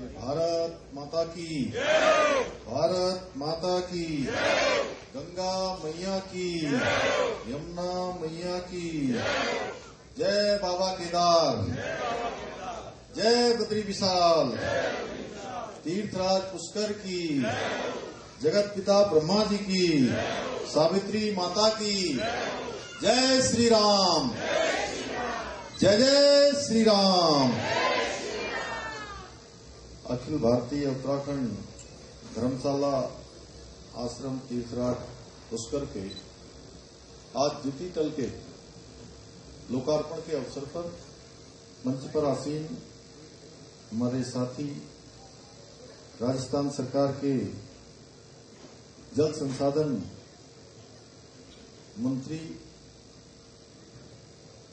भारत माता की, भारत माता की, गंगा मैया की, यमुना मैया की, जय बाबा केदार, जय बद्री विशाल, तीर्थराज पुष्कर की, जगत पिता ब्रह्मा जी की, सावित्री माता की, जय श्री राम, जय जय श्री राम। अखिल भारतीय उत्तराखंड धर्मशाला आश्रम तीर्थराज पुष्कर के आज द्वितीय तल के लोकार्पण के अवसर पर मंच पर आसीन हमारे साथी राजस्थान सरकार के जल संसाधन मंत्री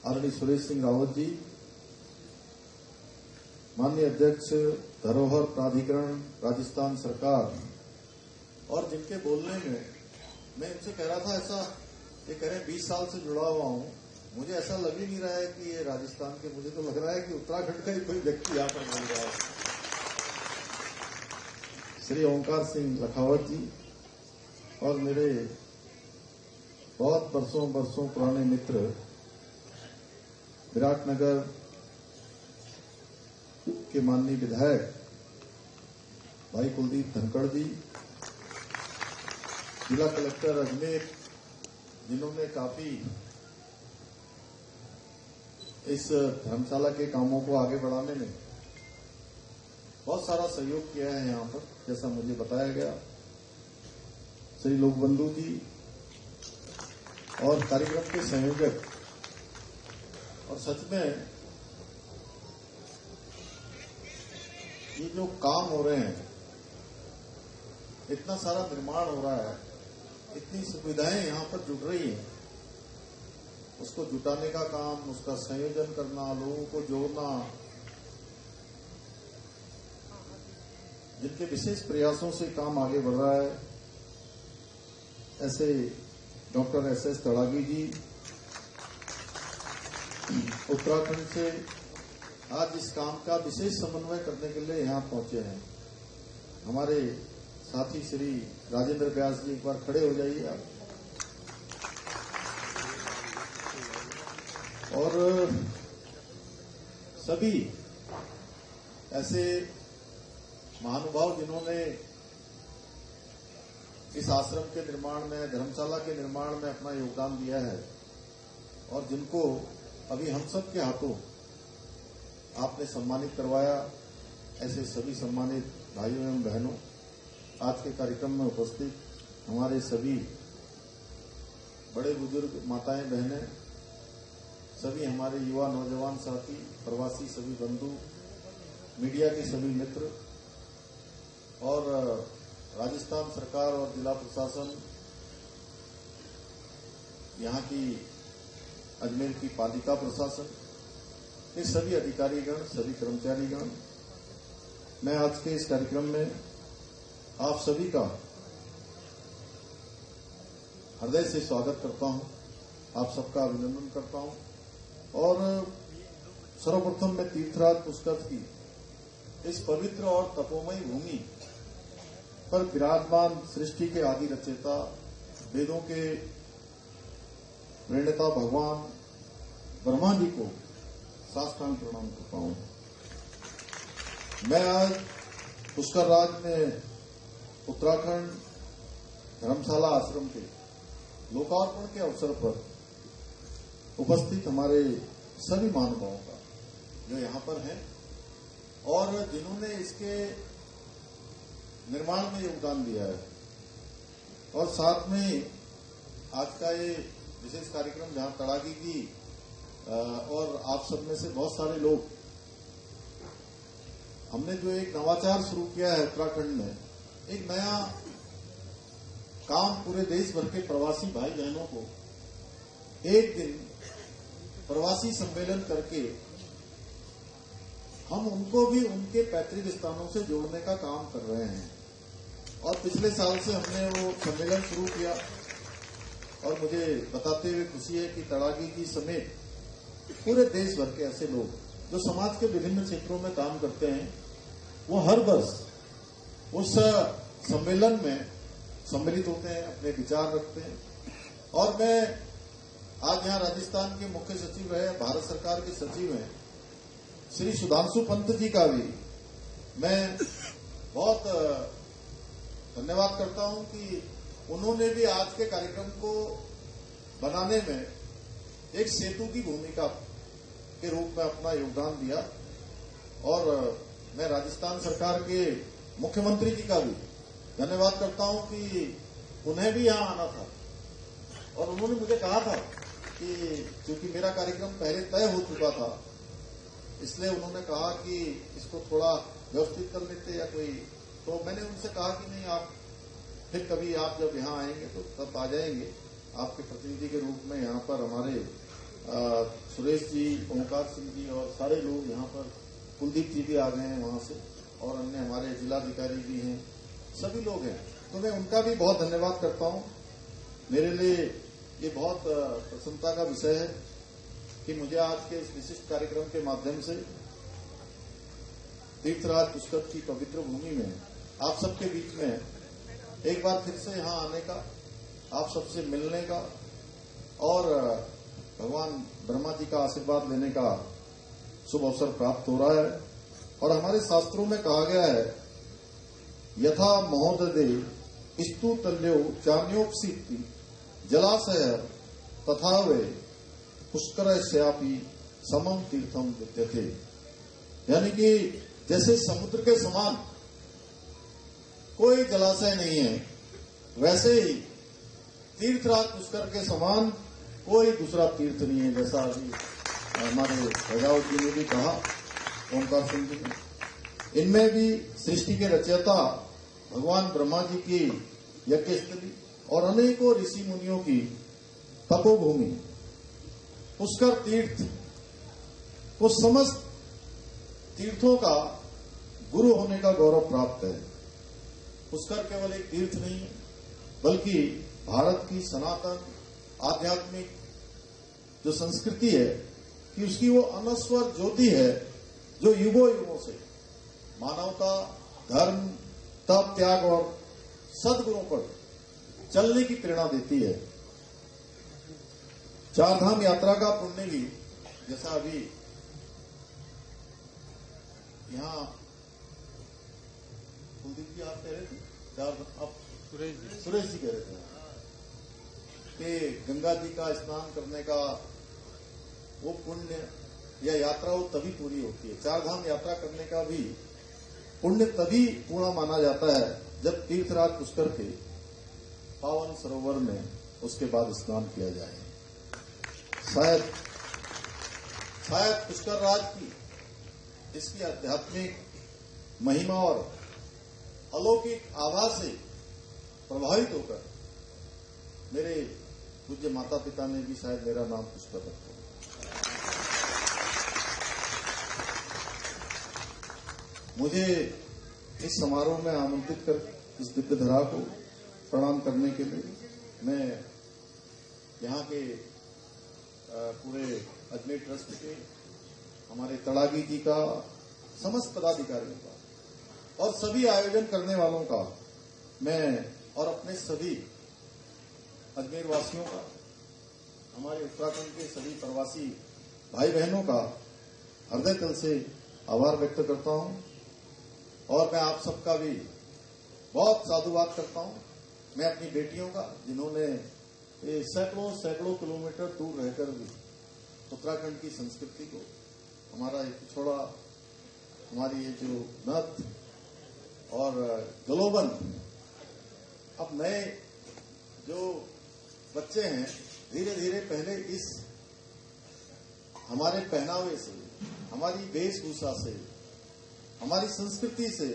आदरणीय सुरेश सिंह रावत जी, माननीय अध्यक्ष धरोहर प्राधिकरण राजस्थान सरकार, और जिनके बोलने में मैं इनसे कह रहा था, ऐसा ये कह रहे 20 साल से जुड़ा हुआ हूं, मुझे ऐसा लग ही नहीं रहा है कि ये राजस्थान के, मुझे तो लग रहा है कि उत्तराखंड का ही कोई व्यक्ति यहां पर मिल रहा है। श्री ओंकार सिंह लखावत जी और मेरे बहुत बरसों पुराने मित्र विराटनगर के माननीय विधायक भाई कुलदीप धनखड़ जी, जिला कलेक्टर अजमेर, जिन्होंने काफी इस धर्मशाला के कामों को आगे बढ़ाने में बहुत सारा सहयोग किया है यहां पर, जैसा मुझे बताया गया, श्री लोकबंधु जी और कार्यक्रम के संयोजक। और सच में ये जो काम हो रहे हैं, इतना सारा निर्माण हो रहा है, इतनी सुविधाएं यहां पर जुड़ रही हैं, उसको जुटाने का काम, उसका संयोजन करना, लोगों को जोड़ना, जिनके विशेष प्रयासों से काम आगे बढ़ रहा है, ऐसे डॉक्टर एस.एस. तड़ागी जी उत्तराखंड से आज इस काम का विशेष समन्वय करने के लिए यहां पहुंचे हैं। हमारे साथी श्री राजेंद्र व्यास जी, एक बार खड़े हो जाइए आप। और सभी ऐसे महानुभाव जिन्होंने इस आश्रम के निर्माण में, धर्मशाला के निर्माण में अपना योगदान दिया है, और जिनको अभी हम सब के हाथों आपने सम्मानित करवाया, ऐसे सभी सम्मानित भाइयों एवं बहनों, आज के कार्यक्रम में उपस्थित हमारे सभी बड़े बुजुर्ग माताएं बहनें, सभी हमारे युवा नौजवान साथी, प्रवासी सभी बंधु, मीडिया के सभी मित्र, और राजस्थान सरकार और जिला प्रशासन, यहाँ की अजमेर की पालिका प्रशासन, ये सभी अधिकारीगण, सभी कर्मचारीगण, मैं आज के इस कार्यक्रम में आप सभी का हृदय से स्वागत करता हूं, आप सबका अभिनंदन करता हूं। और सर्वप्रथम मैं तीर्थराज पुष्कर की इस पवित्र और तपोमयी भूमि पर विराजमान सृष्टि के आदि रचयिता, वेदों के प्रणेता भगवान ब्रह्मा जी को साष्टांग प्रणाम करता हूं। मैं आज पुष्कर राज में उत्तराखंड धर्मशाला आश्रम के लोकार्पण के अवसर पर उपस्थित हमारे सभी महानुभावों का, जो यहां पर हैं और जिन्होंने इसके निर्माण में योगदान दिया है, और साथ में आज का ये विशेष कार्यक्रम जहां तड़ागी जी और आप सब में से बहुत सारे लोग, हमने जो एक नवाचार शुरू किया है उत्तराखंड में, एक नया काम पूरे देश भर के प्रवासी भाई बहनों को एक दिन प्रवासी सम्मेलन करके हम उनको भी उनके पैतृक स्थानों से जोड़ने का काम कर रहे हैं। और पिछले साल से हमने वो सम्मेलन शुरू किया, और मुझे बताते हुए खुशी है कि तड़ागी जी समेत पूरे देश भर के ऐसे लोग जो समाज के विभिन्न क्षेत्रों में काम करते हैं, वो हर वर्ष उस सम्मेलन में सम्मिलित होते हैं, अपने विचार रखते हैं। और मैं आज यहाँ राजस्थान के मुख्य सचिव है, भारत सरकार के सचिव हैं श्री सुधांशु पंत जी का भी मैं बहुत धन्यवाद करता हूं कि उन्होंने भी आज के कार्यक्रम को बनाने में एक सेतु की भूमिका के रूप में अपना योगदान दिया। और मैं राजस्थान सरकार के मुख्यमंत्री जी का भी धन्यवाद करता हूं कि उन्हें भी यहां आना था और उन्होंने मुझे कहा था कि क्योंकि मेरा कार्यक्रम पहले तय हो चुका था, इसलिए उन्होंने कहा कि इसको थोड़ा व्यवस्थित कर लेते या कोई, तो मैंने उनसे कहा कि नहीं, आप फिर कभी आप जब यहाँ आएंगे तो तब आ जाएंगे आपके प्रतिनिधि के रूप में। यहाँ पर हमारे सुरेश जी, ओंकार सिंह जी और सारे लोग यहाँ पर, कुलदीप जी भी आ गए हैं वहां से और अन्य हमारे जिलाधिकारी भी हैं, सभी लोग हैं, तो मैं उनका भी बहुत धन्यवाद करता हूँ। मेरे लिए ये बहुत प्रसन्नता का विषय है कि मुझे आज के इस विशिष्ट कार्यक्रम के माध्यम से तीर्थराज पुष्कर की पवित्र भूमि में आप सबके बीच में एक बार फिर से यहाँ आने का, आप सबसे मिलने का और भगवान ब्रह्मा जी का आशीर्वाद लेने का शुभ अवसर प्राप्त हो रहा है। और हमारे शास्त्रों में कहा गया है, यथा महोदय स्तु तल्यो चान्योपसीति जलाशय तथा वे पुष्कर श्यापी समम तीर्थम विद्यते। यानी कि जैसे समुद्र के समान कोई जलाशय नहीं है, वैसे ही तीर्थराज पुष्कर के समान कोई दूसरा तीर्थ नहीं है। जैसा अभी हमारे राजावत जी ने भी कहा, ओंकार सिंह जी ने, इनमें भी सृष्टि के रचयिता भगवान ब्रह्मा जी की यज्ञस्थली और अनेकों ऋषि मुनियों की तपोभूमि पुष्कर तीर्थ को समस्त तीर्थों का गुरु होने का गौरव प्राप्त है। पुष्कर केवल एक तीर्थ नहीं है, बल्कि भारत की सनातन आध्यात्मिक जो संस्कृति है कि उसकी वो अनस्वर ज्योति है जो युगों युगों से मानवता, धर्म, तप, त्याग और सद्गुणों पर चलने की प्रेरणा देती है। चारधाम यात्रा का पुण्य भी, जैसा अभी यहाँ कुलदीप जी आप कह रहे थे, आप सुरेश जी कह रहे थे कि गंगा जी का स्नान करने का वो पुण्य या यात्रा वो तभी पूरी होती है। चारधाम यात्रा करने का भी पुण्य तभी पूर्ण माना जाता है जब तीर्थराज पुष्कर के पावन सरोवर में उसके बाद स्नान किया जाए। शायद पुष्कर राज की इसकी आध्यात्मिक महिमा और अलौकिक आभा से प्रभावित होकर मेरे पूज्य माता पिता ने भी शायद मेरा नाम पुष्कर रखा। मुझे इस समारोह में आमंत्रित कर इस दिव्य धरा को प्रणाम करने के लिए मैं यहाँ के पूरे अजमेर ट्रस्ट के, हमारे तड़ागी जी का, समस्त पदाधिकारियों का और सभी आयोजन करने वालों का मैं और अपने सभी अजमेर वासियों का, हमारे उत्तराखंड के सभी प्रवासी भाई बहनों का हृदय तल से आभार व्यक्त करता हूं। और मैं आप सबका भी बहुत साधुवाद करता हूं। मैं अपनी बेटियों का, जिन्होंने सैकड़ों किलोमीटर दूर रहकर भी उत्तराखंड की संस्कृति को, हमारा एक पिछोड़ा, हमारी ये जो नथ और गलोबंद, अब नए जो बच्चे हैं धीरे धीरे पहले इस हमारे पहनावे से, हमारी वेशभूषा से, हमारी संस्कृति से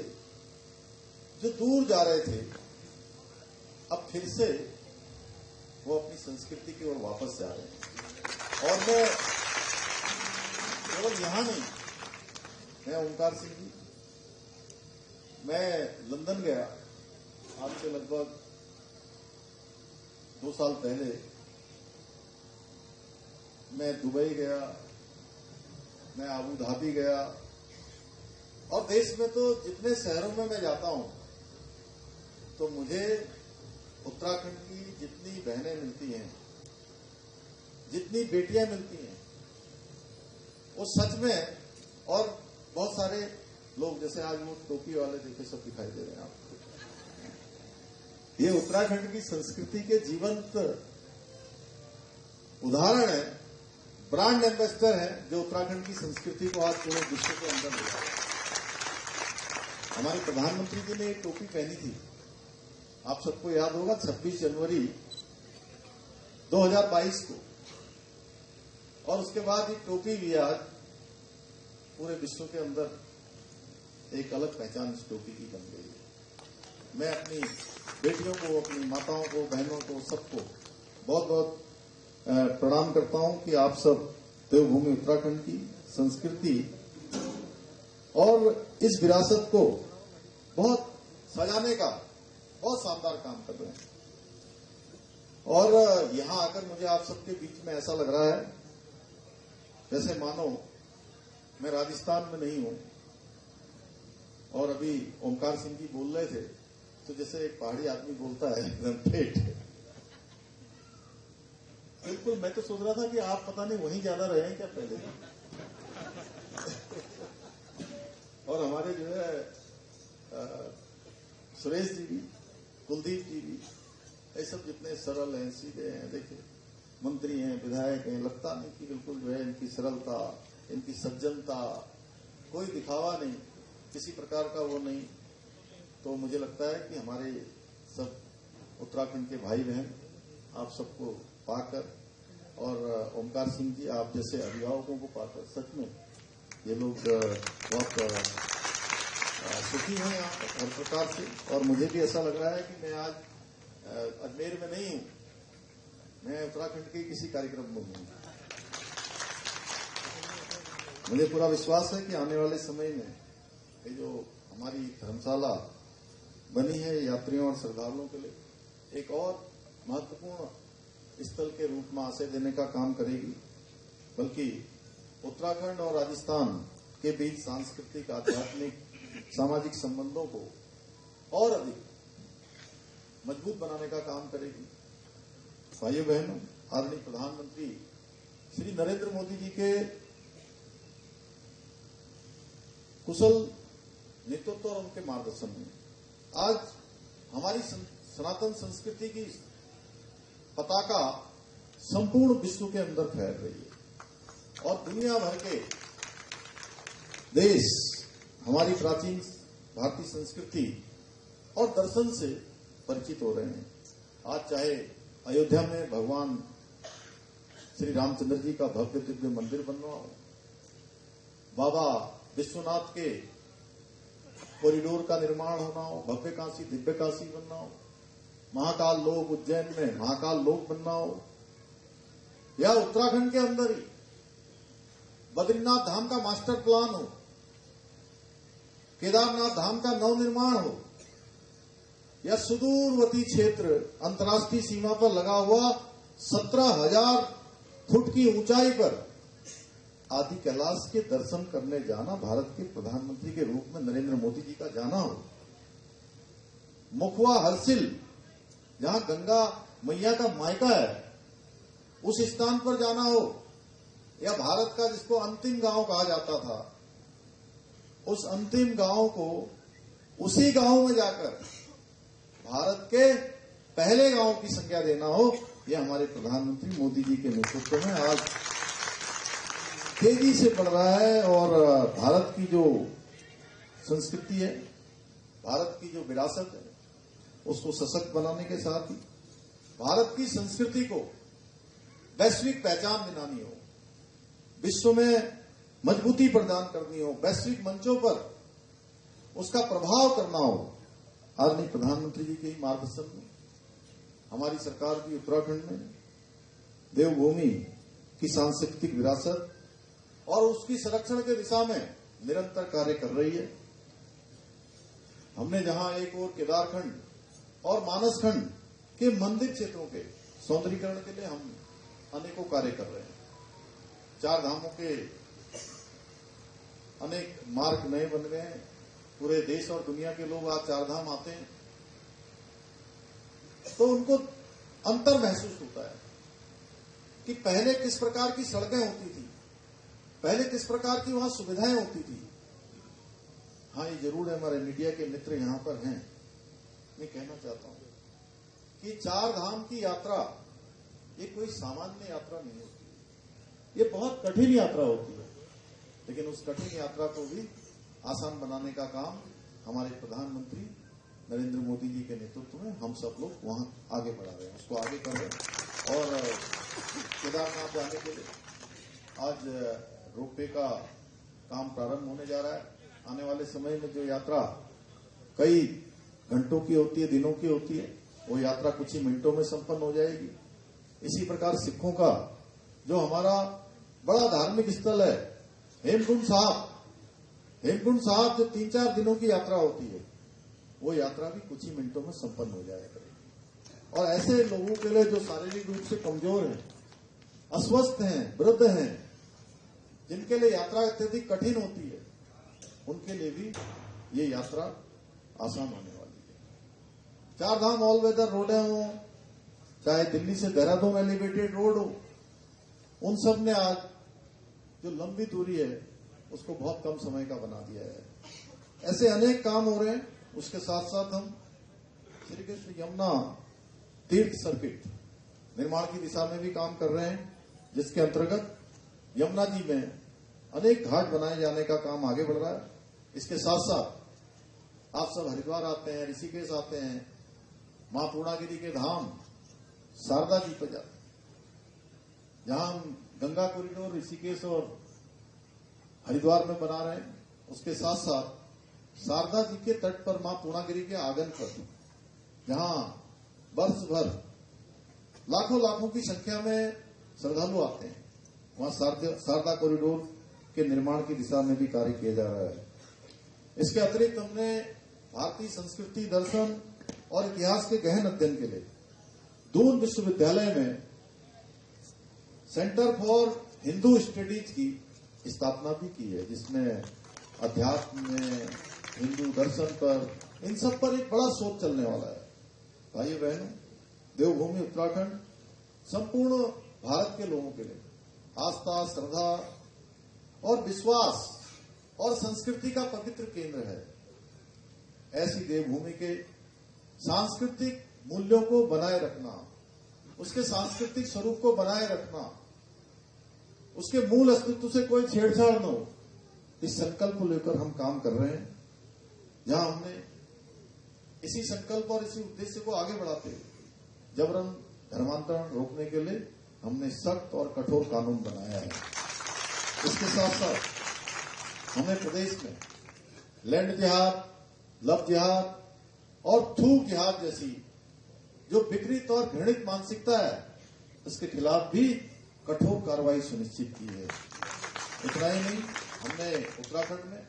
जो दूर जा रहे थे, अब फिर से वो अपनी संस्कृति की ओर वापस जा रहे हैं। और मैं केवल यहां नहीं, मैं ओंकार सिंह जी, मैं लंदन गया आज से लगभग 2 साल पहले। मैं दुबई गया, मैं अबू धाबी गया और देश में तो जितने शहरों में मैं जाता हूं तो मुझे उत्तराखंड की जितनी बहनें मिलती हैं, जितनी बेटियां मिलती हैं, वो सच में, और बहुत सारे लोग जैसे आज वो टोपी वाले देखे सब दिखाई दे रहे हैं आपको, ये उत्तराखंड की संस्कृति के जीवंत उदाहरण है, ब्रांड एम्बेसडर है, जो उत्तराखंड की संस्कृति को आज पूरे विश्व के अंदर ले जाए। हमारे प्रधानमंत्री जी ने एक टोपी पहनी थी, आप सबको याद होगा, 26 जनवरी 2022 को, और उसके बाद ये टोपी भी आज पूरे विश्व के अंदर एक अलग पहचान इस टोपी की बन गई है। मैं अपनी बेटियों को, अपनी माताओं को, बहनों को, सबको बहुत बहुत प्रणाम करता हूं कि आप सब देवभूमि उत्तराखंड की संस्कृति और इस विरासत को बहुत सजाने का बहुत शानदार काम कर रहे हैं। और यहां आकर मुझे आप सबके बीच में ऐसा लग रहा है जैसे मानो मैं राजस्थान में नहीं हूं। और अभी ओमकार सिंह जी बोल रहे थे तो जैसे एक पहाड़ी आदमी बोलता है एकदम ठेठ। बिल्कुल, मैं तो सोच रहा था कि आप पता नहीं वहीं ज्यादा रहे हैं क्या पहले। और हमारे जो है सुरेश जी भी, कुलदीप जी भी, ये सब जितने सरल हैं, सीधे हैं, देखिए मंत्री हैं, विधायक हैं, लगता नहीं कि बिल्कुल जो है इनकी सरलता, इनकी सज्जनता, कोई दिखावा नहीं, किसी प्रकार का वो नहीं। तो मुझे लगता है कि हमारे सब उत्तराखंड के भाई बहन आप सबको पाकर और ओमकार सिंह जी आप जैसे अभिभावकों को पाकर सच में ये लोग बहुत सुखी हैं यहाँ पर हर प्रकार से। और मुझे भी ऐसा लग रहा है कि मैं आज अजमेर में नहीं हूं, मैं उत्तराखंड के किसी कार्यक्रम में हूं। मुझे पूरा विश्वास है कि आने वाले समय में ये जो हमारी धर्मशाला बनी है यात्रियों और श्रद्धालुओं के लिए एक और महत्वपूर्ण स्थल के रूप में आश्रय देने का काम करेगी, बल्कि उत्तराखंड और राजस्थान के बीच सांस्कृतिक, आध्यात्मिक, सामाजिक संबंधों को और अधिक मजबूत बनाने का काम करेगी। भाइयों बहनों, आदरणीय प्रधानमंत्री श्री नरेंद्र मोदी जी के कुशल नेतृत्व और उनके मार्गदर्शन में आज हमारी सनातन संस्कृति की पताका संपूर्ण विश्व के अंदर फैल रही है और दुनिया भर के देश हमारी प्राचीन भारतीय संस्कृति और दर्शन से परिचित हो रहे हैं। आज चाहे अयोध्या में भगवान श्री रामचंद्र जी का भव्य दिव्य मंदिर बन रहा हो, बाबा विश्वनाथ के कॉरिडोर का निर्माण होना हो, भव्य काशी दिव्य काशी बनना हो, महाकाल लोक उज्जैन में महाकाल लोक बनना हो, या उत्तराखंड के अंदर ही बद्रीनाथ धाम का मास्टर प्लान हो, केदारनाथ धाम का नवनिर्माण हो, या सुदूरवर्ती क्षेत्र अंतर्राष्ट्रीय सीमा पर लगा हुआ 17,000 फुट की ऊंचाई पर आदि कैलाश के दर्शन करने जाना, भारत के प्रधानमंत्री के रूप में नरेंद्र मोदी जी का जाना हो, मुखवा हरसिल जहां गंगा मैया का मायका है उस स्थान पर जाना हो, या भारत का जिसको अंतिम गांव कहा जाता था उस अंतिम गांव को उसी गांव में जाकर भारत के पहले गांव की संज्ञा देना हो, यह हमारे प्रधानमंत्री मोदी जी के नेतृत्व में आज तेजी से बढ़ रहा है। और भारत की जो संस्कृति है, भारत की जो विरासत है, उसको सशक्त बनाने के साथ ही भारत की संस्कृति को वैश्विक पहचान दिलानी हो, विश्व में मजबूती प्रदान करनी हो, वैश्विक मंचों पर उसका प्रभाव करना हो, आदरणीय प्रधानमंत्री जी के मार्गदर्शन में हमारी सरकार भी उत्तराखंड में देवभूमि की सांस्कृतिक विरासत और उसकी संरक्षण के दिशा में निरंतर कार्य कर रही है। हमने जहां एक और केदारखंड और मानसखंड के मंदिर क्षेत्रों के सौंदर्यीकरण के लिए हम अनेकों कार्य कर रहे हैं। 4 धामों के अनेक मार्ग नए बन गए हैं। पूरे देश और दुनिया के लोग आज चारधाम आते हैं तो उनको अंतर महसूस होता है कि पहले किस प्रकार की सड़कें होती थी, पहले किस प्रकार की वहां सुविधाएं होती थी। हाँ, ये जरूर है, हमारे मीडिया के मित्र यहां पर हैं, मैं कहना चाहता हूं कि चार धाम की यात्रा ये कोई सामान्य यात्रा नहीं होती, ये बहुत कठिन यात्रा होती है। लेकिन उस कठिन यात्रा को भी आसान बनाने का काम हमारे प्रधानमंत्री नरेंद्र मोदी जी के नेतृत्व में हम सब लोग वहां आगे बढ़ा रहे हैं, उसको आगे कर रहे हैं। और केदारनाथ जाने के लिए आज रोपवे का काम प्रारंभ होने जा रहा है। आने वाले समय में जो यात्रा कई घंटों की होती है, दिनों की होती है, वो यात्रा कुछ ही मिनटों में संपन्न हो जाएगी। इसी प्रकार सिखों का जो हमारा बड़ा धार्मिक स्थल है हेमकुंड साहब जो 3-4 दिनों की यात्रा होती है, वो यात्रा भी कुछ ही मिनटों में संपन्न हो जाया करेगी। और ऐसे लोगों के लिए जो शारीरिक रूप से कमजोर हैं, अस्वस्थ हैं, वृद्ध हैं, जिनके लिए यात्रा अत्यधिक कठिन होती है, उनके लिए भी ये यात्रा आसान होने वाली है। चार धाम ऑल वेदर रोडें हो, चाहे दिल्ली से देहरादून एलिवेटेड रोड हो, उन सब ने आज जो लंबी दूरी है उसको बहुत कम समय का बना दिया है। ऐसे अनेक काम हो रहे हैं। उसके साथ साथ हम श्री कृष्ण यमुना तीर्थ सर्किट निर्माण की दिशा में भी काम कर रहे हैं, जिसके अंतर्गत यमुना जी में अनेक घाट बनाए जाने का काम आगे बढ़ रहा है। इसके साथ साथ आप सब हरिद्वार आते हैं, ऋषिकेश आते हैं, मां पूर्णागिरी के धाम शारदा जी पर जाते हैं, जहां हम गंगा कॉरिडोर ऋषिकेश और हरिद्वार में बना रहे हैं। उसके साथ साथ शारदा जी के तट पर मां पूर्णागिरी के आंगन पर, जहां वर्ष भर लाखों की संख्या में श्रद्धालु आते हैं, वहां शारदा कॉरिडोर के निर्माण की दिशा में भी कार्य किया जा रहा है। इसके अतिरिक्त हमने भारतीय संस्कृति, दर्शन और इतिहास के गहन अध्ययन के लिए दून विश्वविद्यालय में सेंटर फॉर हिंदू स्टडीज की स्थापना भी की है, जिसमें अध्यात्म में, हिंदू दर्शन पर, इन सब पर एक बड़ा शोध चलने वाला है। भाइयों बहनों, देवभूमि उत्तराखंड संपूर्ण भारत के लोगों के लिए आस्था, श्रद्धा और विश्वास और संस्कृति का पवित्र केंद्र है। ऐसी देवभूमि के सांस्कृतिक मूल्यों को बनाए रखना, उसके सांस्कृतिक स्वरूप को बनाए रखना, उसके मूल अस्तित्व से कोई छेड़छाड़ न हो, इस संकल्प को लेकर हम काम कर रहे हैं। जहां हमने इसी संकल्प और इसी उद्देश्य को आगे बढ़ाते हुए जबरन धर्मांतरण रोकने के लिए हमने सख्त और कठोर कानून बनाया है। इसके साथ साथ हमें प्रदेश में लैंड जिहाद, लव जिहाद और थूक जिहाद जैसी जो विकृत और घृणित मानसिकता है, इसके खिलाफ भी कठोर कार्रवाई सुनिश्चित की है। इतना ही नहीं, हमने उत्तराखंड में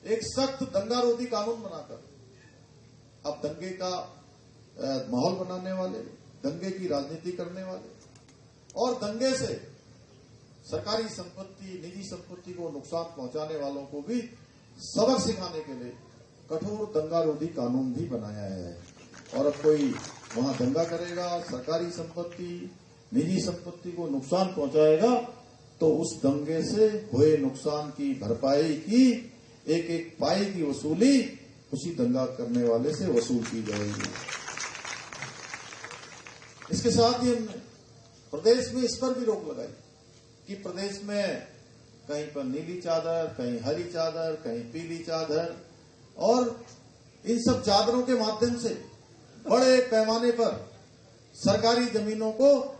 एक सख्त दंगारोधी कानून बनाकर अब दंगे का माहौल बनाने वाले, दंगे की राजनीति करने वाले और दंगे से सरकारी संपत्ति, निजी संपत्ति को नुकसान पहुंचाने वालों को भी सबक सिखाने के लिए कठोर दंगारोधी कानून भी बनाया है। और अब कोई वहां दंगा करेगा, सरकारी संपत्ति, निजी संपत्ति को नुकसान पहुंचाएगा, तो उस दंगे से हुए नुकसान की भरपाई की एक पाई की वसूली उसी दंगा करने वाले से वसूल की जाएगी। इसके साथ ही हमने प्रदेश में इस पर भी रोक लगाई कि प्रदेश में कहीं पर नीली चादर, कहीं हरी चादर, कहीं पीली चादर, और इन सब चादरों के माध्यम से बड़े पैमाने पर सरकारी जमीनों को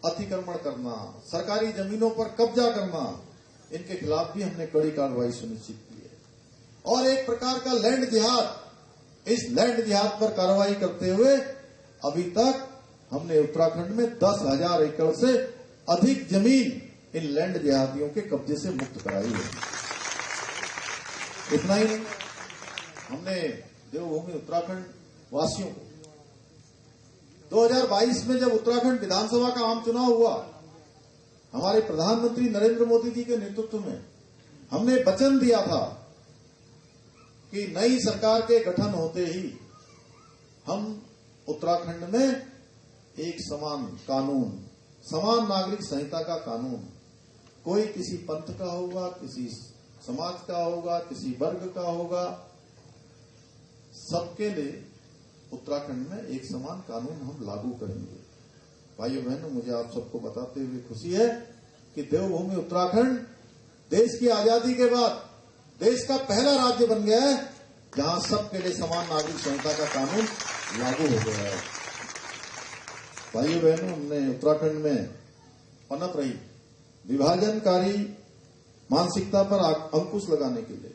अतिक्रमण करना, सरकारी जमीनों पर कब्जा करना, इनके खिलाफ भी हमने कड़ी कार्रवाई सुनिश्चित की है। और एक प्रकार का लैंड जिहाद, इस लैंड जिहाद पर कार्रवाई करते हुए अभी तक हमने उत्तराखंड में 10,000 एकड़ से अधिक जमीन इन लैंड जिहादियों के कब्जे से मुक्त कराई है। इतना ही नहीं, हमने देवभूमि उत्तराखंड वासियों को 2022 में जब उत्तराखंड विधानसभा का आम चुनाव हुआ, हमारे प्रधानमंत्री नरेंद्र मोदी जी के नेतृत्व में हमने वचन दिया था कि नई सरकार के गठन होते ही हम उत्तराखंड में एक समान कानून, समान नागरिक संहिता का कानून, कोई किसी पंथ का होगा, किसी समाज का होगा, किसी वर्ग का होगा, सबके लिए उत्तराखंड में एक समान कानून हम लागू करेंगे। भाइयों बहनों, मुझे आप सबको बताते हुए खुशी है कि देवभूमि उत्तराखंड देश की आजादी के बाद देश का पहला राज्य बन गया है जहां सबके लिए समान नागरिक संहिता का कानून लागू हो गया है। भाइयों बहनों, हमने उत्तराखंड में पनप रही विभाजनकारी मानसिकता पर अंकुश लगाने के लिए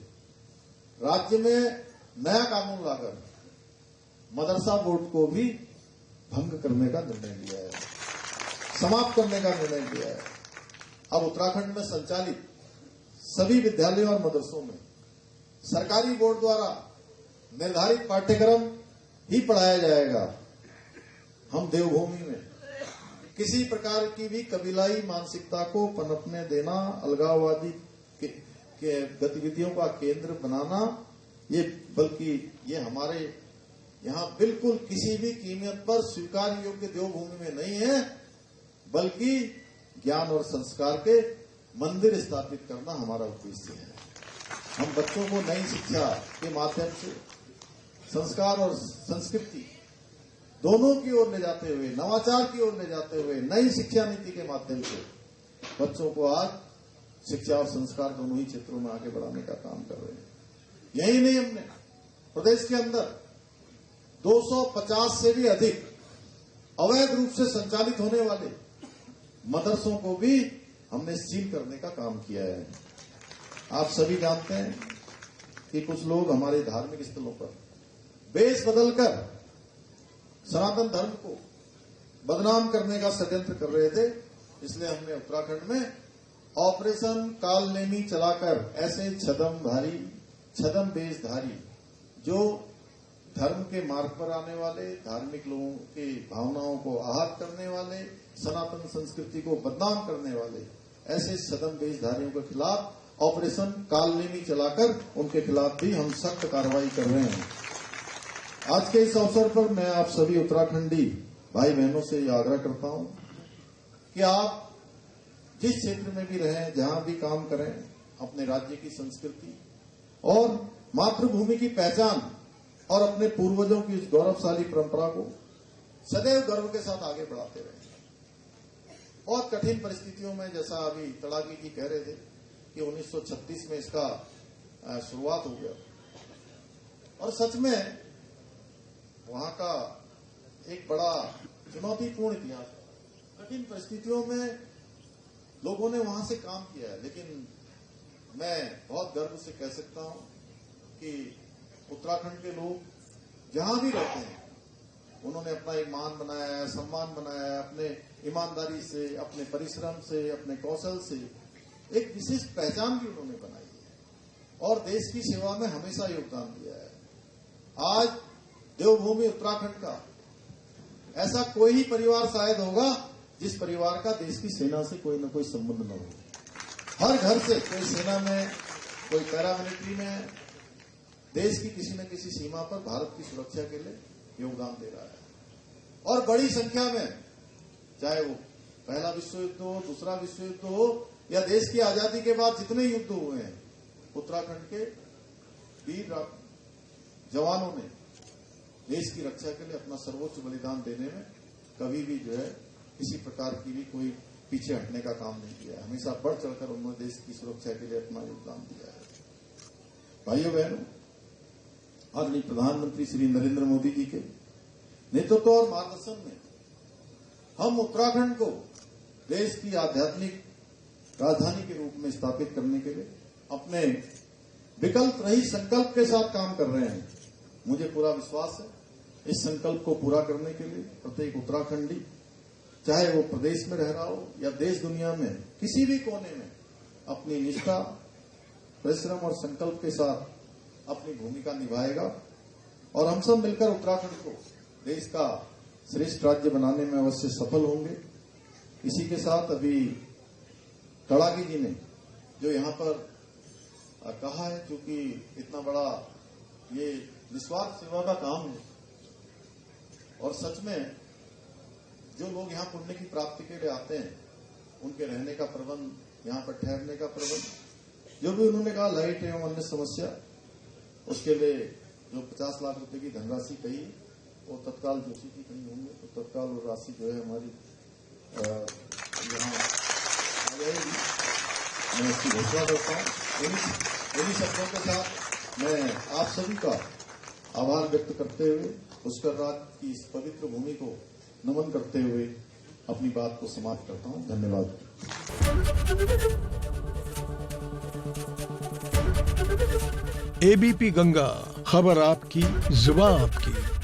राज्य में नया कानून लाकर मदरसा बोर्ड को भी भंग करने का निर्णय लिया है, समाप्त करने का निर्णय लिया है। अब उत्तराखंड में संचालित सभी विद्यालयों और मदरसों में सरकारी बोर्ड द्वारा निर्धारित पाठ्यक्रम ही पढ़ाया जाएगा। हम देवभूमि में किसी प्रकार की भी कबीलाई मानसिकता को पनपने देना, अलगाववादी के गतिविधियों का केंद्र बनाना, बल्कि ये हमारे यहाँ बिल्कुल किसी भी कीमत पर स्वीकार योग्य देवभूमि में नहीं है, बल्कि ज्ञान और संस्कार के मंदिर स्थापित करना हमारा उद्देश्य है। हम बच्चों को नई शिक्षा के माध्यम से संस्कार और संस्कृति दोनों की ओर ले जाते हुए, नवाचार की ओर ले जाते हुए, नई शिक्षा नीति के माध्यम से बच्चों को आज शिक्षा और संस्कार दोनों ही क्षेत्रों में आगे बढ़ाने का काम कर रहे हैं। यही नहीं, हमने प्रदेश के अंदर 250 से भी अधिक अवैध रूप से संचालित होने वाले मदरसों को भी हमने सील करने का काम किया है। आप सभी जानते हैं कि कुछ लोग हमारे धार्मिक स्थलों पर बेस बदलकर सनातन धर्म को बदनाम करने का षड्यंत्र कर रहे थे। इसलिए हमने उत्तराखंड में ऑपरेशन कालनेमी चलाकर ऐसे छदम वेशधारी जो धर्म के मार्ग पर आने वाले, धार्मिक लोगों की भावनाओं को आहत करने वाले, सनातन संस्कृति को बदनाम करने वाले ऐसे छदम वेशधारियों के खिलाफ ऑपरेशन कालनेमी चलाकर उनके खिलाफ भी हम सख्त कार्रवाई कर रहे हैं। आज के इस अवसर पर मैं आप सभी उत्तराखंडी भाई बहनों से यह आग्रह करता हूं कि आप जिस क्षेत्र में भी रहें, जहां भी काम करें, अपने राज्य की संस्कृति और मातृभूमि की पहचान और अपने पूर्वजों की इस गौरवशाली परंपरा को सदैव गर्व के साथ आगे बढ़ाते रहें। बहुत कठिन परिस्थितियों में, जैसा अभी तड़ागी जी कह रहे थे कि 1936 में इसका शुरुआत हो गया, और सच में वहां का एक बड़ा चुनौतीपूर्ण इतिहास है। कठिन परिस्थितियों में लोगों ने वहां से काम किया है, लेकिन मैं बहुत गर्व से कह सकता हूं कि उत्तराखंड के लोग जहां भी रहते हैं उन्होंने अपना एक मान बनाया है, सम्मान बनाया है, अपने ईमानदारी से, अपने परिश्रम से, अपने कौशल से एक विशेष पहचान भी उन्होंने बनाई है और देश की सेवा में हमेशा योगदान दिया है। आज देवभूमि उत्तराखंड का ऐसा कोई ही परिवार शायद होगा जिस परिवार का देश की सेना से कोई न कोई संबंध न हो। हर घर से कोई सेना में, कोई पैरामिलिट्री में, देश की किसी न किसी सीमा पर भारत की सुरक्षा के लिए योगदान दे रहा है। और बड़ी संख्या में, चाहे वो पहला विश्व युद्ध हो, दूसरा विश्व युद्ध हो, या देश की आजादी के बाद जितने युद्ध हुए हैं, उत्तराखंड के वीर जवानों ने देश की रक्षा के लिए अपना सर्वोच्च बलिदान देने में कभी भी जो है किसी प्रकार की भी कोई पीछे हटने का काम नहीं किया है। हमेशा बढ़ चढ़कर उन्होंने देश की सुरक्षा के लिए अपना योगदान दिया है। भाइयों बहनों, आदरणीय प्रधानमंत्री श्री नरेंद्र मोदी जी के नेतृत्व और मार्गदर्शन में हम उत्तराखंड को देश की आध्यात्मिक राजधानी के रूप में स्थापित करने के लिए अपने विकल्प रहित संकल्प के साथ काम कर रहे हैं। मुझे पूरा विश्वास है इस संकल्प को पूरा करने के लिए प्रत्येक उत्तराखंडी, चाहे वो प्रदेश में रह रहा हो या देश दुनिया में किसी भी कोने में, अपनी निष्ठा, परिश्रम और संकल्प के साथ अपनी भूमिका निभाएगा और हम सब मिलकर उत्तराखंड को देश का श्रेष्ठ राज्य बनाने में अवश्य सफल होंगे। इसी के साथ अभी तड़ागी जी ने जो यहाँ पर कहा है, क्योंकि इतना बड़ा ये निस्वार्थ सेवा का काम है और सच में जो लोग यहाँ पुण्य की प्राप्ति के लिए आते हैं उनके रहने का प्रबंध, यहाँ पर ठहरने का प्रबंध, जो भी उन्होंने कहा लाइट एवं अन्य समस्या, उसके लिए जो 50 लाख रुपए की धनराशि कही वो तत्काल जोशी की कहीं होंगे तो तत्काल वो राशि जो है हमारी यहाँ आ जाएगी। मैं इसकी घोषणा करता हूँ। इन्हीं शब्दों के साथ मैं आप सभी का आभार व्यक्त करते हुए पुष्कर राज की इस पवित्र भूमि को नमन करते हुए अपनी बात को समाप्त करता हूँ। धन्यवाद। एबीपी गंगा, खबर आपकी, जुबान आपकी।